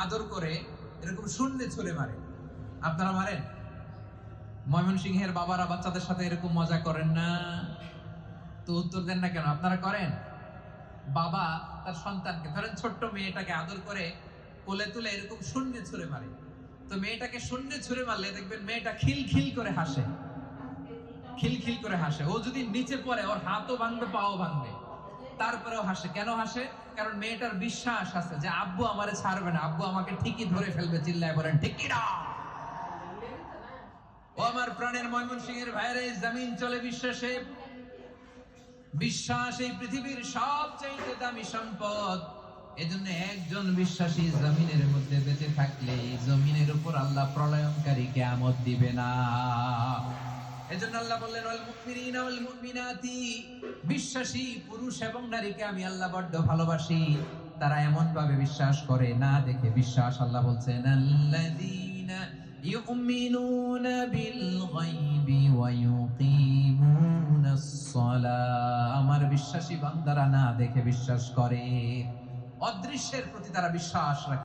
আদর করে এরকম শূন্যে ছুঁড়ে মারে। আপনারা মারেন? ময়মনসিংহের বাবারা বাচ্চাদের সাথে এরকম মজা করেন না? তো উত্তর দেন না কেন? আপনারা করেন? বাবা তার সন্তানকে, ধরেন ছোট্ট মেয়েটাকে আদর করে কোলে তুলে এরকম শূন্যে ছুঁড়ে মারে। তো মেয়েটাকে শূন্যে ছুঁড়ে মারলে দেখবেন মেয়েটা খিলখিল করে হাসে, খিলখিল করে হাসে। ও যদি নিচে পড়ে ওর হাতও ভাঙবে, পাও ভাঙবে, তারপরেও হাসে। কেন হাসে? কারণ মেয়েটার বিশ্বাস আছে যে আব্বু আমারে ছাড়বে না, আব্বু আমাকে ঠিকই ধরে ফেলবে। চিল্লায় বলেন ঠিক কি না? ও আমার প্রাণের ময়মনসিংহের ভাইরে, জমিন চলে বিশ্বাসে। বিশ্বাস এই পৃথিবীর সবচেয়ে দামি সম্পদ। এজন্য একজন বিশ্বাসী জমিনের মধ্যে বেঁচে থাকলে এই জমিনের উপর আল্লাহ প্রলয়ঙ্কারী কিয়ামত দিবে না। এজন্য আল্লাহ বললেন ওয়াল মুমিনিনা ওয়াল মুমিনাতি, বিশ্বাসী পুরুষ এবং নারীকে আমি আল্লাহ বড্ড ভালোবাসি। তারা এমন ভাবে বিশ্বাস করে না দেখে বিশ্বাস। আল্লাহ বলছেন আল্লাযীনা ইউমিনুনা বিল গায়বি ওয়া ইউকিমুনাস সালাহ। আমার বিশ্বাসী বান্দারা না দেখে বিশ্বাস করে, অদৃশ্যের প্রতি তারা বিশ্বাস রাখে।